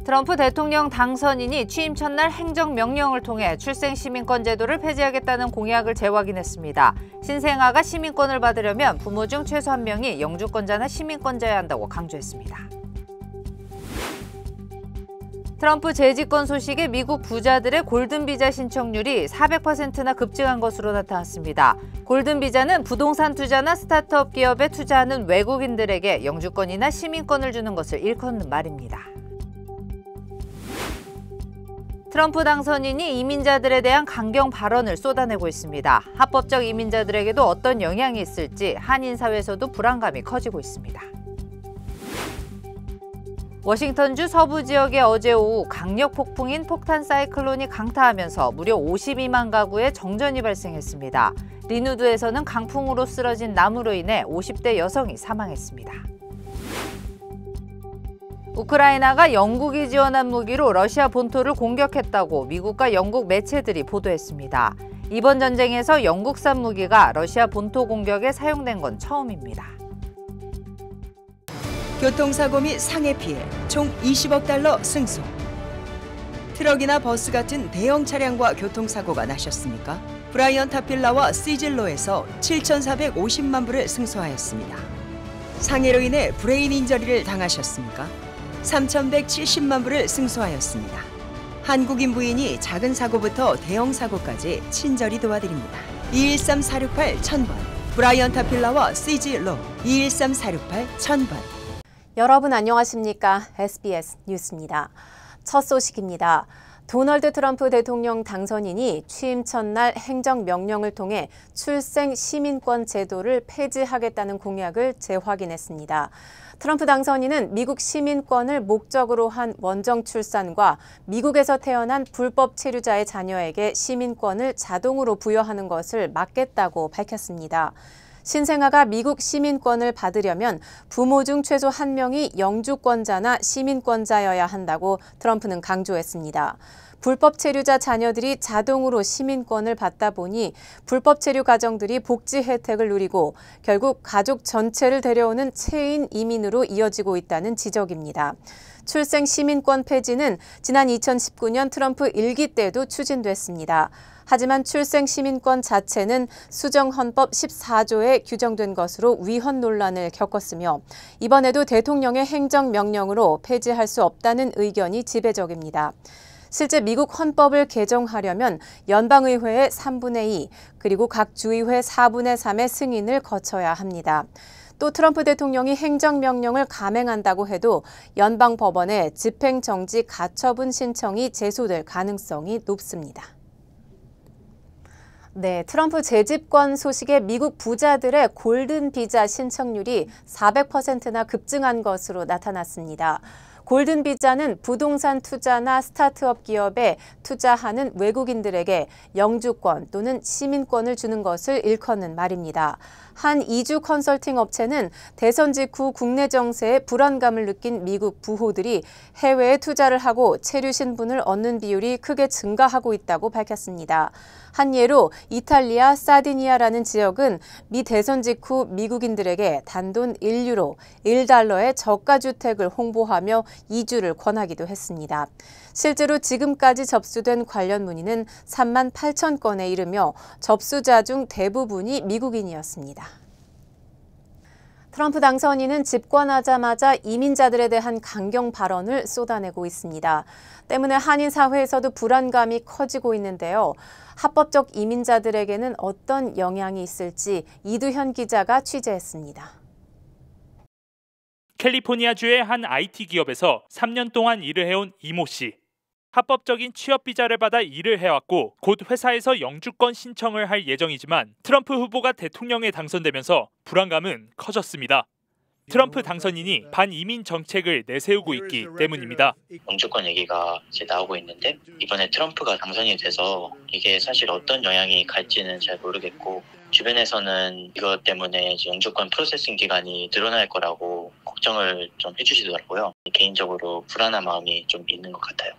트럼프 대통령 당선인이 취임 첫날 행정명령을 통해 출생시민권 제도를 폐지하겠다는 공약을 재확인했습니다. 신생아가 시민권을 받으려면 부모 중 최소 한 명이 영주권자나 시민권자여야 한다고 강조했습니다. 트럼프 재집권 소식에 미국 부자들의 골든비자 신청률이 400%나 급증한 것으로 나타났습니다. 골든비자는 부동산 투자나 스타트업 기업에 투자하는 외국인들에게 영주권이나 시민권을 주는 것을 일컫는 말입니다. 트럼프 당선인이 이민자들에 대한 강경 발언을 쏟아내고 있습니다. 합법적 이민자들에게도 어떤 영향이 있을지 한인 사회에서도 불안감이 커지고 있습니다. 워싱턴주 서부 지역에 어제 오후 강력 폭풍인 폭탄 사이클론이 강타하면서 무려 52만 가구에 정전이 발생했습니다. 리누드에서는 강풍으로 쓰러진 나무로 인해 50대 여성이 사망했습니다. 우크라이나가 영국이 지원한 무기로 러시아 본토를 공격했다고 미국과 영국 매체들이 보도했습니다. 이번 전쟁에서 영국산 무기가 러시아 본토 공격에 사용된 건 처음입니다. 교통사고 및 상해 피해 총 20억 달러 승소. 트럭이나 버스 같은 대형 차량과 교통사고가 나셨습니까? 브라이언 타필라와 시즐로에서 7,450만 불을 승소하였습니다. 상해로 인해 브레인 인저리를 당하셨습니까? 3,170만 불을 승소하였습니다. 한국인 부인이 작은 사고부터 대형 사고까지 친절히 도와드립니다. 213-468-1000번 브라이언 타필라와 시즐로 213-468-1000번. 여러분 안녕하십니까? SBS 뉴스입니다. 첫 소식입니다. 도널드 트럼프 대통령 당선인이 취임 첫날 행정명령을 통해 출생 시민권 제도를 폐지하겠다는 공약을 재확인했습니다. 트럼프 당선인은 미국 시민권을 목적으로 한 원정 출산과 미국에서 태어난 불법 체류자의 자녀에게 시민권을 자동으로 부여하는 것을 막겠다고 밝혔습니다. 신생아가 미국 시민권을 받으려면 부모 중 최소 한 명이 영주권자나 시민권자여야 한다고 트럼프는 강조했습니다. 불법 체류자 자녀들이 자동으로 시민권을 받다 보니 불법 체류 가정들이 복지 혜택을 누리고 결국 가족 전체를 데려오는 체인 이민으로 이어지고 있다는 지적입니다. 출생 시민권 폐지는 지난 2019년 트럼프 1기 때도 추진됐습니다. 하지만 출생 시민권 자체는 수정 헌법 14조에 규정된 것으로 위헌 논란을 겪었으며 이번에도 대통령의 행정명령으로 폐지할 수 없다는 의견이 지배적입니다. 실제 미국 헌법을 개정하려면 연방의회의 3분의 2 그리고 각 주의회 4분의 3의 승인을 거쳐야 합니다. 또 트럼프 대통령이 행정명령을 감행한다고 해도 연방법원에 집행정지 가처분 신청이 제소될 가능성이 높습니다. 네, 트럼프 재집권 소식에 미국 부자들의 골든 비자 신청률이 400%나 급증한 것으로 나타났습니다. 골든 비자는 부동산 투자나 스타트업 기업에 투자하는 외국인들에게 영주권 또는 시민권을 주는 것을 일컫는 말입니다. 한 이주 컨설팅 업체는 대선 직후 국내 정세에 불안감을 느낀 미국 부호들이 해외에 투자를 하고 체류 신분을 얻는 비율이 크게 증가하고 있다고 밝혔습니다. 한 예로 이탈리아 사디니아라는 지역은 미 대선 직후 미국인들에게 단돈 1유로, 1달러의 저가주택을 홍보하며 이주를 권하기도 했습니다. 실제로 지금까지 접수된 관련 문의는 3만 8천 건에 이르며 접수자 중 대부분이 미국인이었습니다. 트럼프 당선인은 집권하자마자 이민자들에 대한 강경 발언을 쏟아내고 있습니다. 때문에 한인 사회에서도 불안감이 커지고 있는데요. 합법적 이민자들에게는 어떤 영향이 있을지 이두현 기자가 취재했습니다. 캘리포니아주의 한 IT 기업에서 3년 동안 일을 해온 이모 씨. 합법적인 취업 비자를 받아 일을 해왔고 곧 회사에서 영주권 신청을 할 예정이지만 트럼프 후보가 대통령에 당선되면서 불안감은 커졌습니다. 트럼프 당선인이 반이민 정책을 내세우고 있기 때문입니다. 영주권 얘기가 이제 나오고 있는데 이번에 트럼프가 당선이 돼서 이게 사실 어떤 영향이 갈지는 잘 모르겠고 주변에서는 이것 때문에 영주권 프로세싱 기간이 늘어날 거라고 걱정을 좀 해주시더라고요. 개인적으로 불안한 마음이 좀 있는 것 같아요.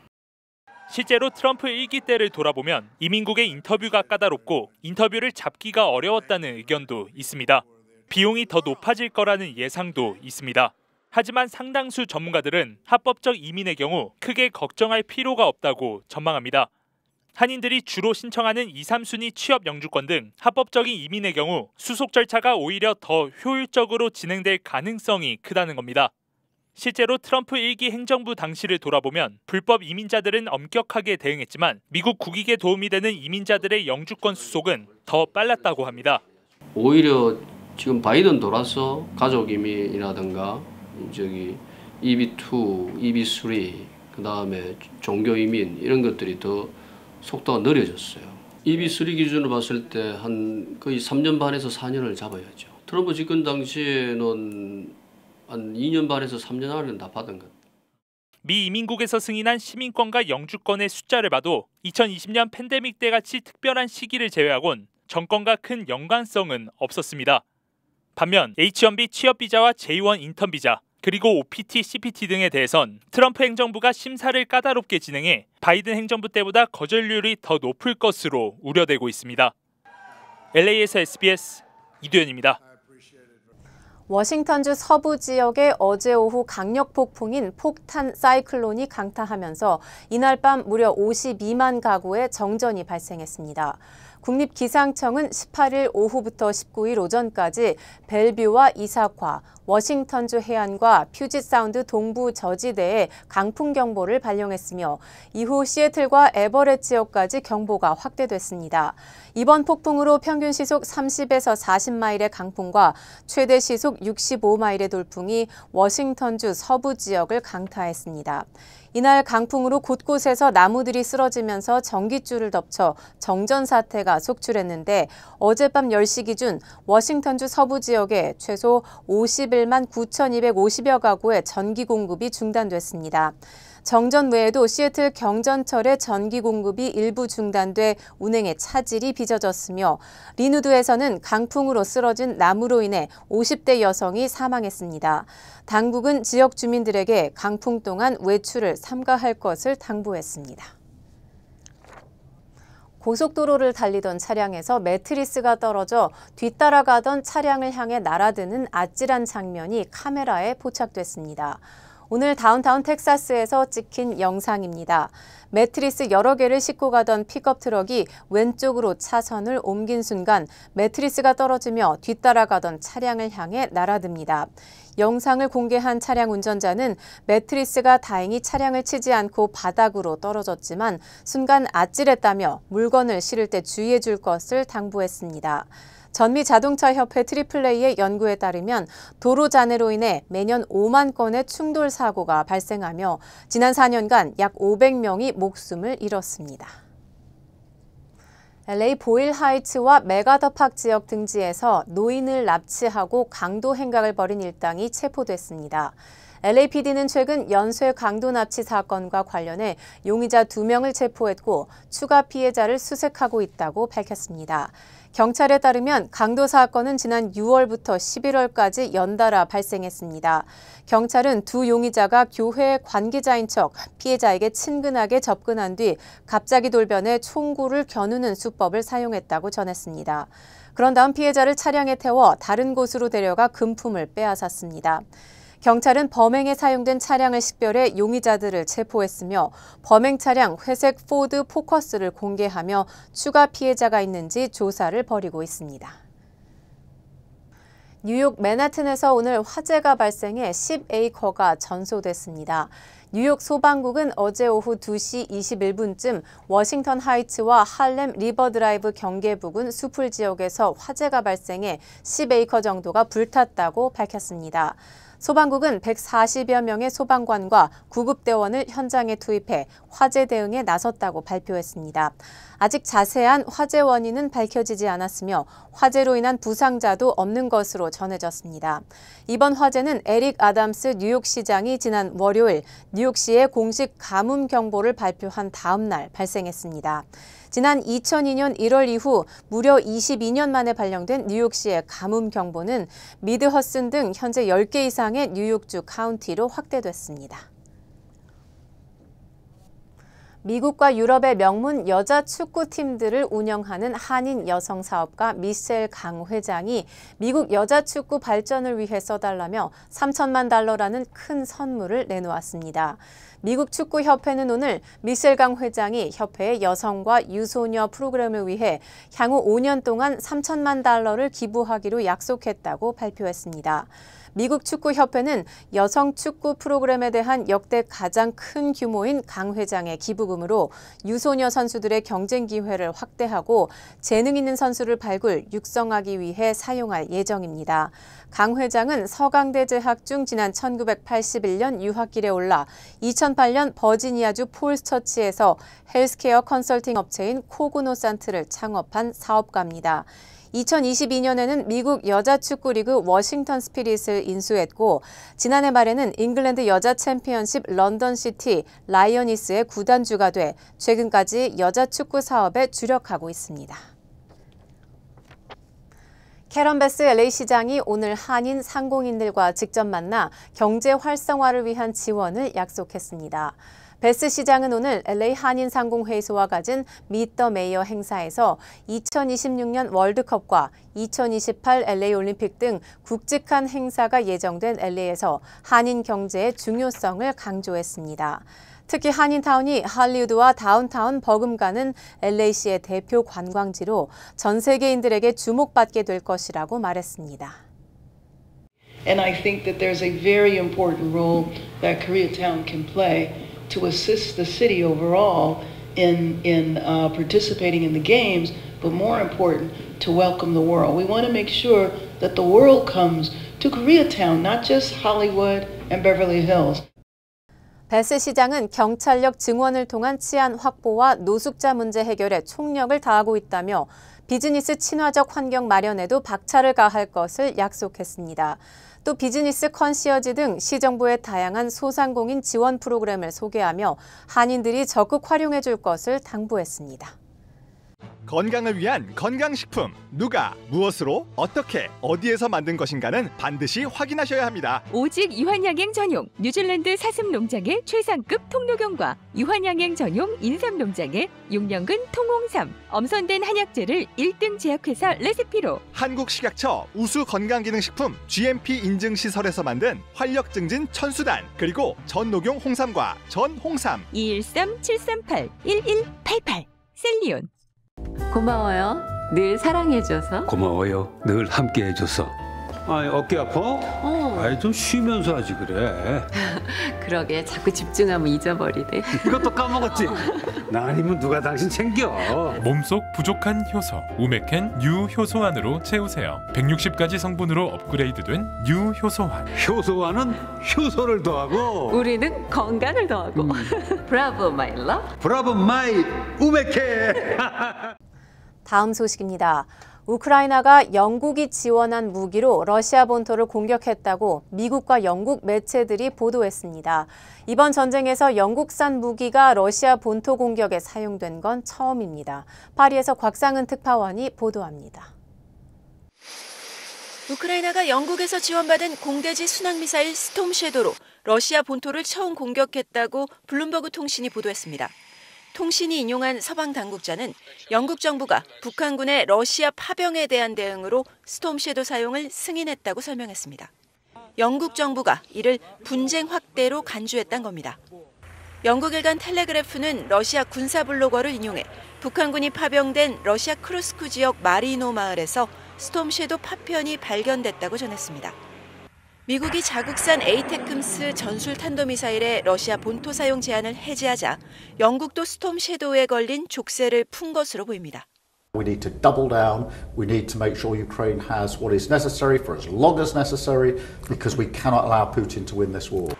실제로 트럼프 1기 때를 돌아보면 이민국의 인터뷰가 까다롭고 인터뷰를 잡기가 어려웠다는 의견도 있습니다. 비용이 더 높아질 거라는 예상도 있습니다. 하지만 상당수 전문가들은 합법적 이민의 경우 크게 걱정할 필요가 없다고 전망합니다. 한인들이 주로 신청하는 2, 3순위 취업 영주권 등 합법적인 이민의 경우 수속 절차가 오히려 더 효율적으로 진행될 가능성이 크다는 겁니다. 실제로 트럼프 1기 행정부 당시를 돌아보면 불법 이민자들은 엄격하게 대응했지만 미국 국익에 도움이 되는 이민자들의 영주권 수속은 더 빨랐다고 합니다. 오히려 지금 바이든 돌아서 가족 이민이라든가 EB2, EB3, 그다음에 종교 이민 이런 것들이 더 속도가 느려졌어요. EB3 기준으로 봤을 때 한 거의 3년 반에서 4년을 잡아야죠. 트럼프 집권 당시에는 한 2년 반에서 3년 안에는 다 받은 것. 미 이민국에서 승인한 시민권과 영주권의 숫자를 봐도 2020년 팬데믹 때 같이 특별한 시기를 제외하곤 정권과 큰 연관성은 없었습니다. 반면 H-1B 취업비자와 J-1 인턴 비자, 그리고 OPT, CPT 등에 대해선 트럼프 행정부가 심사를 까다롭게 진행해 바이든 행정부 때보다 거절률이 더 높을 것으로 우려되고 있습니다. LA에서 SBS 이두현입니다. 워싱턴주 서부 지역에 어제 오후 강력 폭풍인 폭탄 사이클론이 강타하면서 이날 밤 무려 52만 가구에 정전이 발생했습니다. 국립기상청은 18일 오후부터 19일 오전까지 벨뷰와 이사카, 워싱턴주 해안과 퓨짓 사운드 동부 저지대에 강풍 경보를 발령했으며 이후 시애틀과 에버렛 지역까지 경보가 확대됐습니다. 이번 폭풍으로 평균 시속 30에서 40마일의 강풍과 최대 시속 65마일의 돌풍이 워싱턴주 서부 지역을 강타했습니다. 이날 강풍으로 곳곳에서 나무들이 쓰러지면서 전깃줄을 덮쳐 정전 사태가 속출했는데 어젯밤 10시 기준 워싱턴주 서부 지역에 최소 51만 9,250여 가구의 전기 공급이 중단됐습니다. 정전 외에도 시애틀 경전철의 전기 공급이 일부 중단돼 운행에 차질이 빚어졌으며 리누드에서는 강풍으로 쓰러진 나무로 인해 50대 여성이 사망했습니다. 당국은 지역 주민들에게 강풍 동안 외출을 삼가할 것을 당부했습니다. 고속도로를 달리던 차량에서 매트리스가 떨어져 뒤따라가던 차량을 향해 날아드는 아찔한 장면이 카메라에 포착됐습니다. 오늘 다운타운 텍사스에서 찍힌 영상입니다. 매트리스 여러 개를 싣고 가던 픽업 트럭이 왼쪽으로 차선을 옮긴 순간 매트리스가 떨어지며 뒤따라가던 차량을 향해 날아듭니다. 영상을 공개한 차량 운전자는 매트리스가 다행히 차량을 치지 않고 바닥으로 떨어졌지만 순간 아찔했다며 물건을 실을 때 주의해 줄 것을 당부했습니다. 전미자동차협회 트리플레이의 연구에 따르면 도로 잔해로 인해 매년 5만 건의 충돌 사고가 발생하며 지난 4년간 약 500명이 목숨을 잃었습니다. LA 보일 하이츠와 메가더팍 지역 등지에서 노인을 납치하고 강도 행각을 벌인 일당이 체포됐습니다. LAPD는 최근 연쇄 강도 납치 사건과 관련해 용의자 2명을 체포했고 추가 피해자를 수색하고 있다고 밝혔습니다. 경찰에 따르면 강도 사건은 지난 6월부터 11월까지 연달아 발생했습니다. 경찰은 두 용의자가 교회 관계자인 척 피해자에게 친근하게 접근한 뒤 갑자기 돌변해 총구를 겨누는 수법을 사용했다고 전했습니다. 그런 다음 피해자를 차량에 태워 다른 곳으로 데려가 금품을 빼앗았습니다. 경찰은 범행에 사용된 차량을 식별해 용의자들을 체포했으며 범행 차량 회색 포드 포커스를 공개하며 추가 피해자가 있는지 조사를 벌이고 있습니다. 뉴욕 맨하튼에서 오늘 화재가 발생해 10에이커가 전소됐습니다. 뉴욕 소방국은 어제 오후 2시 21분쯤 워싱턴 하이츠와 할렘 리버 드라이브 경계 부근 수풀 지역에서 화재가 발생해 10에이커 정도가 불탔다고 밝혔습니다. 소방국은 140여 명의 소방관과 구급대원을 현장에 투입해 화재 대응에 나섰다고 발표했습니다. 아직 자세한 화재 원인은 밝혀지지 않았으며 화재로 인한 부상자도 없는 것으로 전해졌습니다. 이번 화재는 에릭 아담스 뉴욕시장이 지난 월요일 뉴욕시에 공식 가뭄 경보를 발표한 다음 날 발생했습니다. 지난 2002년 1월 이후 무려 22년 만에 발령된 뉴욕시의 가뭄 경보는 미드 허슨 등 현재 10개 이상의 뉴욕주 카운티로 확대됐습니다. 미국과 유럽의 명문 여자 축구팀들을 운영하는 한인 여성 사업가 미셸 강 회장이 미국 여자 축구 발전을 위해 써달라며 3천만 달러라는 큰 선물을 내놓았습니다. 미국 축구협회는 오늘 미셸 강 회장이 협회의 여성과 유소녀 프로그램을 위해 향후 5년 동안 3천만 달러를 기부하기로 약속했다고 발표했습니다. 미국 축구협회는 여성 축구 프로그램에 대한 역대 가장 큰 규모인 강 회장의 기부금으로 유소녀 선수들의 경쟁 기회를 확대하고 재능 있는 선수를 발굴, 육성하기 위해 사용할 예정입니다. 강 회장은 서강대 재학 중 지난 1981년 유학길에 올라 2008년 버지니아주 폴스처치에서 헬스케어 컨설팅 업체인 코그노산트를 창업한 사업가입니다. 2022년에는 미국 여자축구리그 워싱턴 스피릿을 인수했고 지난해 말에는 잉글랜드 여자 챔피언십 런던시티 라이어니스의 구단주가 돼 최근까지 여자축구 사업에 주력하고 있습니다. 캐런 베스 LA 시장이 오늘 한인 상공인들과 직접 만나 경제 활성화를 위한 지원을 약속했습니다. 베스 시장은 오늘 LA 한인상공회의소와 가진 미트 더 메이어 행사에서 2026년 월드컵과 2028 LA 올림픽 등 굵직한 행사가 예정된 LA에서 한인 경제의 중요성을 강조했습니다. 특히 한인타운이 할리우드와 다운타운 버금가는 LA시의 대표 관광지로 전 세계인들에게 주목받게 될 것이라고 말했습니다. And I think that there's a very important role that Koreatown can play to assist the city overall in participating in the games, but more important, to welcome the world. We want to make sure that the world comes to Koreatown, not just Hollywood and Beverly Hills. 베스 시장은 경찰력 증원을 통한 치안 확보와 노숙자 문제 해결에 총력을 다하고 있다며 비즈니스 친화적 환경 마련에도 박차를 가할 것을 약속했습니다. 또 비즈니스 컨시어지 등 시정부의 다양한 소상공인 지원 프로그램을 소개하며 한인들이 적극 활용해 줄 것을 당부했습니다. 건강을 위한 건강식품, 누가, 무엇으로, 어떻게, 어디에서 만든 것인가는 반드시 확인하셔야 합니다. 오직 유한양행 전용 뉴질랜드 사슴농장의 최상급 통로경과 유한양행 전용 인삼농장의 6년근 통홍삼, 엄선된 한약재를 1등 제약회사 레시피로 한국식약처 우수 건강기능식품 GMP 인증시설에서 만든 활력증진 천수단, 그리고 전녹용 홍삼과 전홍삼 213-738-1188 셀리온. 고마워요. 늘 사랑해줘서. 고마워요. 늘 함께해줘서. 아이, 어깨 아파? 아이, 좀 쉬면서 하지 그래. 그러게 자꾸 집중하면 잊어버리네. 이것도 까먹었지? 나 아니면 누가 당신 챙겨. 몸속 부족한 효소 우메켄 유효소환으로 채우세요. 160가지 성분으로 업그레이드된 유효소환. 효소환은 효소를 더하고 우리는 건강을 더하고. 브라보 마이 러브. 브라보 마이 우메켄. 다음 소식입니다. 우크라이나가 영국이 지원한 무기로 러시아 본토를 공격했다고 미국과 영국 매체들이 보도했습니다. 이번 전쟁에서 영국산 무기가 러시아 본토 공격에 사용된 건 처음입니다. 파리에서 곽상은 특파원이 보도합니다. 우크라이나가 영국에서 지원받은 공대지 순항미사일 스톰 섀도로 러시아 본토를 처음 공격했다고 블룸버그 통신이 보도했습니다. 통신이 인용한 서방 당국자는 영국 정부가 북한군의 러시아 파병에 대한 대응으로 스톰 섀도 사용을 승인했다고 설명했습니다. 영국 정부가 이를 분쟁 확대로 간주했다는 겁니다. 영국 일간 텔레그래프는 러시아 군사 블로거를 인용해 북한군이 파병된 러시아 크루스크 지역 마리노 마을에서 스톰 섀도 파편이 발견됐다고 전했습니다. 미국이 자국산 에이테크스 전술 탄도미사일의 러시아 본토 사용 제한을 해제하자 영국도 스톰 섀도우에 걸린 족쇄를 푼 것으로 보입니다. We need to double down. We need to make sure Ukraine has what is necessary for as long as necessary because we cannot allow Putin to win this war.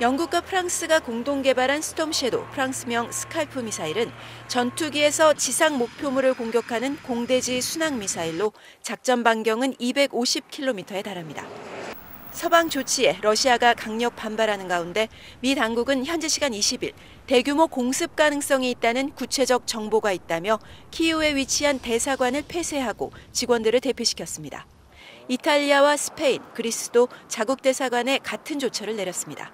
영국과 프랑스가 공동 개발한 스톰 섀도우, 프랑스명 스칼프 미사일은 전투기에서 지상 목표물을 공격하는 공대지 순항 미사일로 작전 반경은 250km에 달합니다. 서방 조치에 러시아가 강력 반발하는 가운데 미 당국은 현지 시간 20일 대규모 공습 가능성이 있다는 구체적 정보가 있다며 키이우에 위치한 대사관을 폐쇄하고 직원들을 대피시켰습니다. 이탈리아와 스페인, 그리스도 자국 대사관에 같은 조처를 내렸습니다.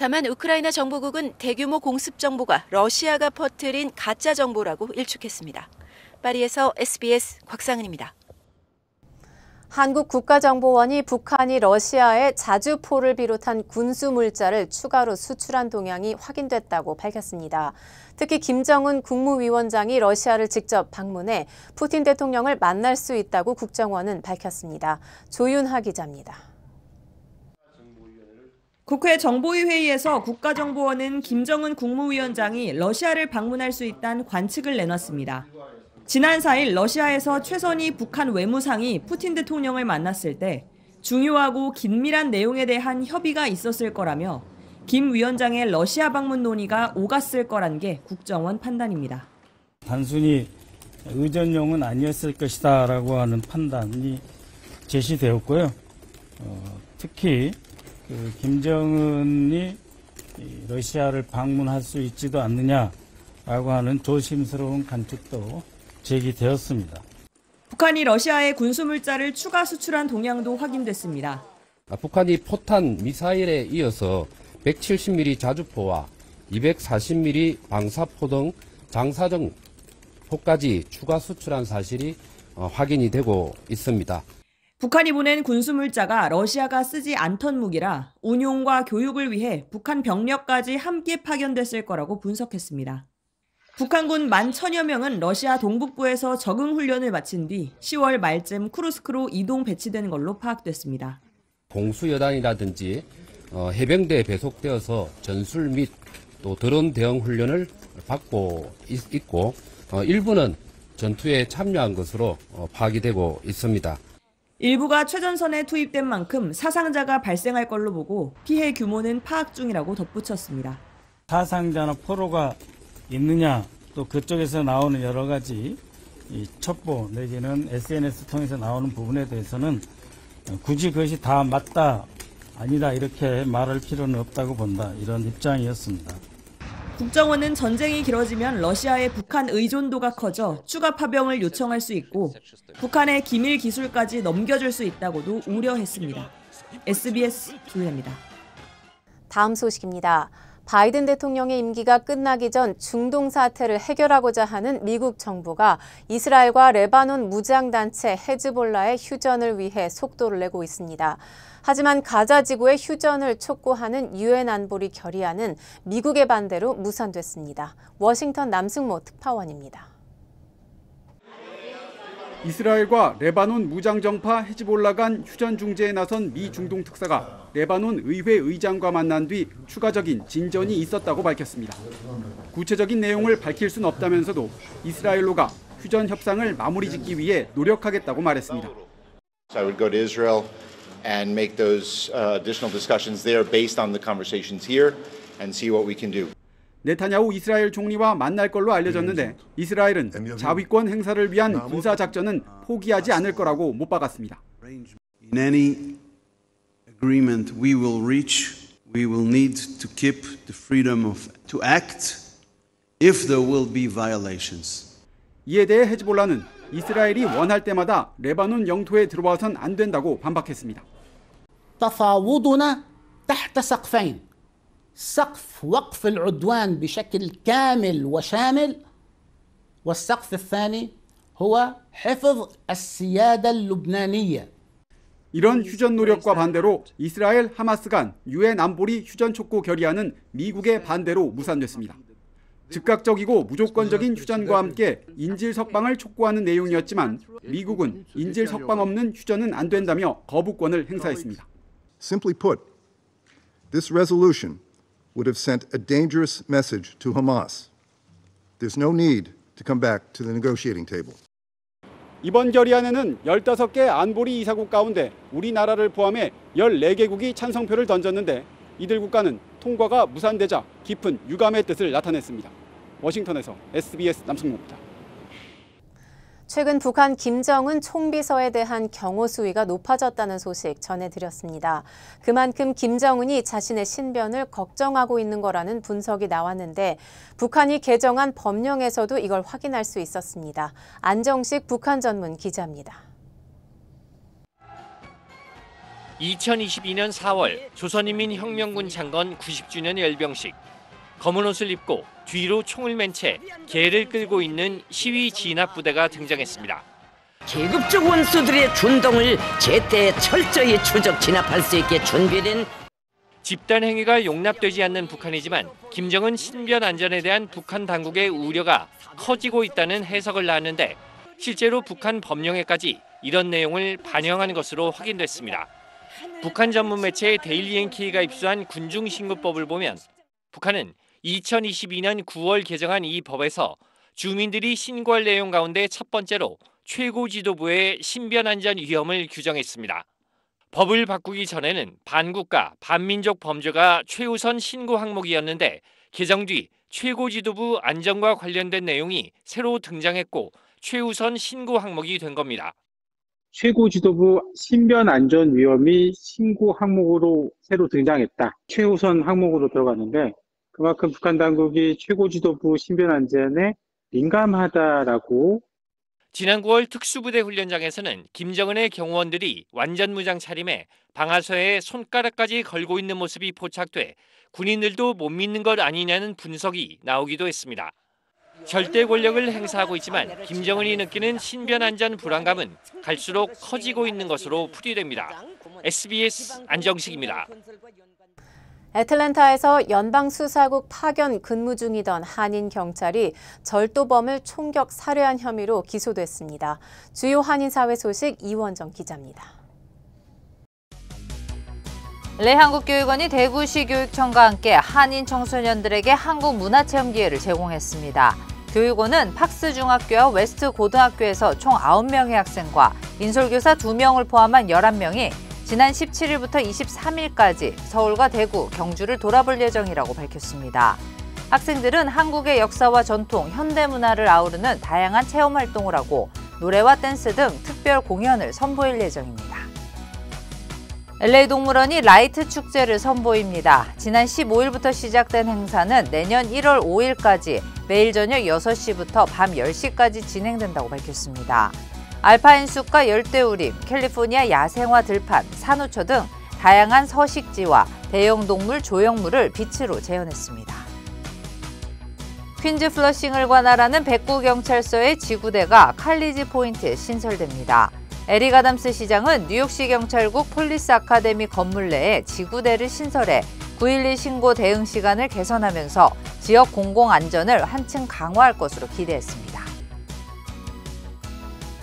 다만 우크라이나 정보국은 대규모 공습 정보가 러시아가 퍼뜨린 가짜 정보라고 일축했습니다. 파리에서 SBS 곽상은입니다. 한국 국가정보원이 북한이 러시아에 자주포를 비롯한 군수 물자를 추가로 수출한 동향이 확인됐다고 밝혔습니다. 특히 김정은 국무위원장이 러시아를 직접 방문해 푸틴 대통령을 만날 수 있다고 국정원은 밝혔습니다. 조윤하 기자입니다. 국회 정보위 회의에서 국가정보원은 김정은 국무위원장이 러시아를 방문할 수 있다는 관측을 내놨습니다. 지난 4일 러시아에서 최선희 북한 외무상이 푸틴 대통령을 만났을 때 중요하고 긴밀한 내용에 대한 협의가 있었을 거라며 김 위원장의 러시아 방문 논의가 오갔을 거란 게 국정원 판단입니다. 단순히 의전용은 아니었을 것이다라고 하는 판단이 제시되었고요. 특히 김정은이 러시아를 방문할 수 있지도 않느냐라고 하는 조심스러운 관측도 제기되었습니다. 북한이 러시아에 군수물자를 추가 수출한 동향도 확인됐습니다. 북한이 포탄 미사일에 이어서 170mm 자주포와 240mm 방사포 등 장사정 포까지 추가 수출한 사실이 확인이 되고 있습니다. 북한이 보낸 군수물자가 러시아가 쓰지 않던 무기라 운용과 교육을 위해 북한 병력까지 함께 파견됐을 거라고 분석했습니다. 북한군 11,000여 명은 러시아 동북부에서 적응 훈련을 마친 뒤 10월 말쯤 쿠르스크로 이동 배치된 걸로 파악됐습니다. 공수여단이라든지 해병대에 배속되어서 전술 및 또 드론 대응 훈련을 받고 있고 일부는 전투에 참여한 것으로 파악이 되고 있습니다. 일부가 최전선에 투입된 만큼 사상자가 발생할 걸로 보고 피해 규모는 파악 중이라고 덧붙였습니다. 사상자나 포로가 있느냐, 또 그쪽에서 나오는 여러 가지 첩보 내지는 SNS 통해서 나오는 부분에 대해서는 굳이 그것이 다 맞다, 아니다 이렇게 말할 필요는 없다고 본다, 이런 입장이었습니다. 국정원은 전쟁이 길어지면 러시아의 북한 의존도가 커져 추가 파병을 요청할 수 있고 북한의 기밀 기술까지 넘겨줄 수 있다고도 우려했습니다. SBS 조윤아입니다. 다음 소식입니다. 바이든 대통령의 임기가 끝나기 전 중동 사태를 해결하고자 하는 미국 정부가 이스라엘과 레바논 무장단체 헤즈볼라의 휴전을 위해 속도를 내고 있습니다. 하지만 가자 지구의 휴전을 촉구하는 유엔 안보리 결의안은 미국의 반대로 무산됐습니다. 워싱턴 남승모 특파원입니다. 이스라엘과 레바논 무장정파 헤즈볼라 간 휴전 중재에 나선 미 중동 특사가 레바논 의회 의장과 만난 뒤 추가적인 진전이 있었다고 밝혔습니다. 구체적인 내용을 밝힐 수는 없다면서도 이스라엘로가 휴전 협상을 마무리 짓기 위해 노력하겠다고 말했습니다. I would go to Israel and make those additional discussions there based on the conversations here and see what we can do. 네타냐후 이스라엘 총리와 만날 걸로 알려졌는데 이스라엘은 자위권 행사를 위한 군사 작전은 포기하지 않을 거라고 못 박았습니다. In any agreement we will reach, we will need to keep the freedom to act if there will be violations. 이에 대해 헤즈볼라는 이스라엘이 원할 때마다 레바논 영토에 들어와선 안 된다고 반박했습니다. تفاوضنا تحت سقفين. سقف وقف العدوان بشكل كامل وشامل والسقف الثاني هو حفظ السيادة اللبنانية. 이런 휴전 노력과 반대로 이스라엘 하마스 간 유엔 안보리 휴전 촉구 결의안은 미국의 반대로 무산됐습니다. 즉각적이고 무조건적인 휴전과 함께 인질 석방을 촉구하는 내용이었지만 미국은 인질 석방 없는 휴전은 안 된다며 거부권을 행사했습니다. Simply put, this resolution would have sent a dangerous message to Hamas. There's no need to come back to the negotiating table. 이번 결의안에는 15개 안보리 이사국 가운데 우리나라를 포함해 14개국이 찬성표를 던졌는데 이들 국가는 통과가 무산되자 깊은 유감의 뜻을 나타냈습니다. 워싱턴에서 SBS 남승모입니다. 최근 북한 김정은 총비서에 대한 경호 수위가 높아졌다는 소식 전해드렸습니다. 그만큼 김정은이 자신의 신변을 걱정하고 있는 거라는 분석이 나왔는데 북한이 개정한 법령에서도 이걸 확인할 수 있었습니다. 안정식 북한 전문 기자입니다. 2022년 4월 조선인민혁명군 창건 90주년 열병식. 검은 옷을 입고 뒤로 총을 맨 채 개를 끌고 있는 시위 진압부대가 등장했습니다. 계급적 원수들의 준동을 제때 철저히 추적 진압할 수 있게 준비된 집단 행위가 용납되지 않는 북한이지만 김정은 신변 안전에 대한 북한 당국의 우려가 커지고 있다는 해석을 낳았는데 실제로 북한 법령에까지 이런 내용을 반영한 것으로 확인됐습니다. 북한 전문 매체 데일리 NK가 입수한 군중신고법을 보면 북한은 2022년 9월 개정한 이 법에서 주민들이 신고할 내용 가운데 첫 번째로 최고 지도부의 신변 안전 위험을 규정했습니다. 법을 바꾸기 전에는 반국가, 반민족 범죄가 최우선 신고 항목이었는데 개정 뒤 최고 지도부 안전과 관련된 내용이 새로 등장했고 최우선 신고 항목이 된 겁니다. 최고 지도부 신변 안전 위험이 신고 항목으로 새로 등장했다. 최우선 항목으로 들어갔는데 그만큼 북한 당국이 최고 지도부 신변 안전에 민감하다라고. 지난 9월 특수부대 훈련장에서는 김정은의 경호원들이 완전 무장 차림에 방아쇠에 손가락까지 걸고 있는 모습이 포착돼 군인들도 못 믿는 것 아니냐는 분석이 나오기도 했습니다. 절대 권력을 행사하고 있지만 김정은이 느끼는 신변 안전 불안감은 갈수록 커지고 있는 것으로 풀이됩니다. SBS 안정식입니다. 애틀랜타에서 연방수사국 파견 근무 중이던 한인 경찰이 절도범을 총격 살해한 혐의로 기소됐습니다. 주요 한인사회 소식 이원정 기자입니다. 레 한국교육원이 대구시 교육청과 함께 한인 청소년들에게 한국 문화체험 기회를 제공했습니다. 교육원은 팍스 중학교와 웨스트 고등학교에서 총 9명의 학생과 인솔교사 2명을 포함한 11명이 지난 17일부터 23일까지 서울과 대구, 경주를 돌아볼 예정이라고 밝혔습니다. 학생들은 한국의 역사와 전통, 현대문화를 아우르는 다양한 체험 활동을 하고 노래와 댄스 등 특별 공연을 선보일 예정입니다. LA 동물원이 라이트 축제를 선보입니다. 지난 15일부터 시작된 행사는 내년 1월 5일까지 매일 저녁 6시부터 밤 10시까지 진행된다고 밝혔습니다. 알파인 숲과 열대우림, 캘리포니아 야생화 들판, 산호초 등 다양한 서식지와 대형 동물 조형물을 빛으로 재현했습니다. 퀸즈 플러싱을 관할하는 백구경찰서의 지구대가 칼리지 포인트에 신설됩니다. 에릭 아담스 시장은 뉴욕시 경찰국 폴리스 아카데미 건물 내에 지구대를 신설해 9.11 신고 대응 시간을 개선하면서 지역 공공안전을 한층 강화할 것으로 기대했습니다.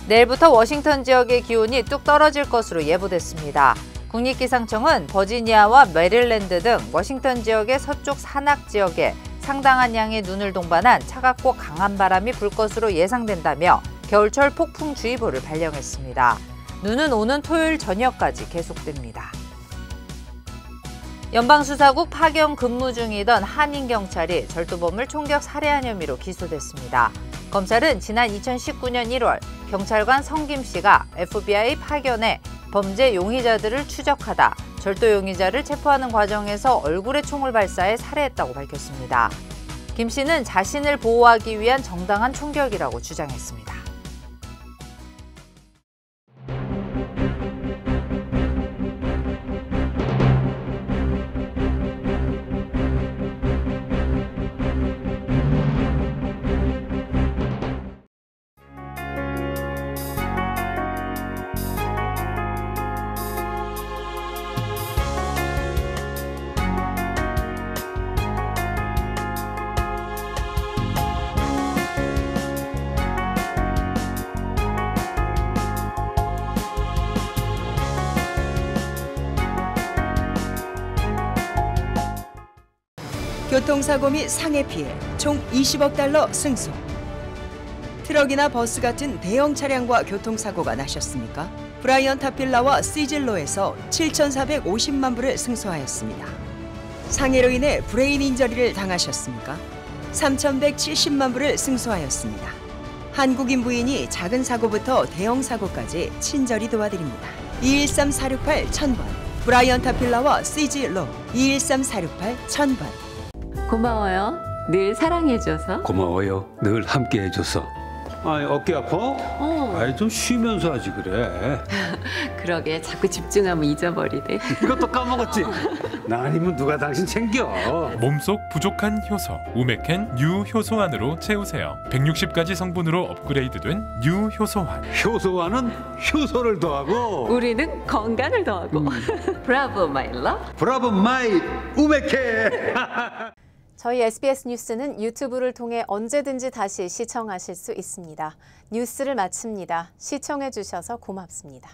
내일부터 워싱턴 지역의 기온이 뚝 떨어질 것으로 예보됐습니다. 국립기상청은 버지니아와 메릴랜드 등 워싱턴 지역의 서쪽 산악 지역에 상당한 양의 눈을 동반한 차갑고 강한 바람이 불 것으로 예상된다며 겨울철 폭풍주의보를 발령했습니다. 눈은 오는 토요일 저녁까지 계속됩니다. 연방수사국 파견 근무 중이던 한인 경찰이 절도범을 총격 살해한 혐의로 기소됐습니다. 검찰은 지난 2019년 1월 경찰관 성김 씨가 FBI 파견에 범죄 용의자들을 추적하다 절도 용의자를 체포하는 과정에서 얼굴에 총을 발사해 살해했다고 밝혔습니다. 김 씨는 자신을 보호하기 위한 정당한 총격이라고 주장했습니다. 교통사고 및 상해 피해 총 20억 달러 승소. 트럭이나 버스 같은 대형 차량과 교통사고가 나셨습니까? 브라이언 타필라와 시즐로에서 7,450만 불을 승소하였습니다. 상해로 인해 브레인 인저리를 당하셨습니까? 3,170만 불을 승소하였습니다. 한국인 부인이 작은 사고부터 대형 사고까지 친절히 도와드립니다. 213-468-1000번 브라이언 타필라와 시즐로 213-468-1000번. 고마워요. 늘 사랑해줘서. 고마워요. 늘 함께해줘서. 아이, 어깨 아파? 아이, 좀 쉬면서 하지 그래. 그러게 자꾸 집중하면 잊어버리네. 이것도 까먹었지? 나 아니면 누가 당신 챙겨? 몸속 부족한 효소 우메켄 유효소환으로 채우세요. 160가지 성분으로 업그레이드된 유효소환. 효소환은 효소를 더하고 우리는 건강을 더하고. 브라보 마이 러브. 브라보 마이 우메켄. 저희 SBS 뉴스는 유튜브를 통해 언제든지 다시 시청하실 수 있습니다. 뉴스를 마칩니다. 시청해 주셔서 고맙습니다.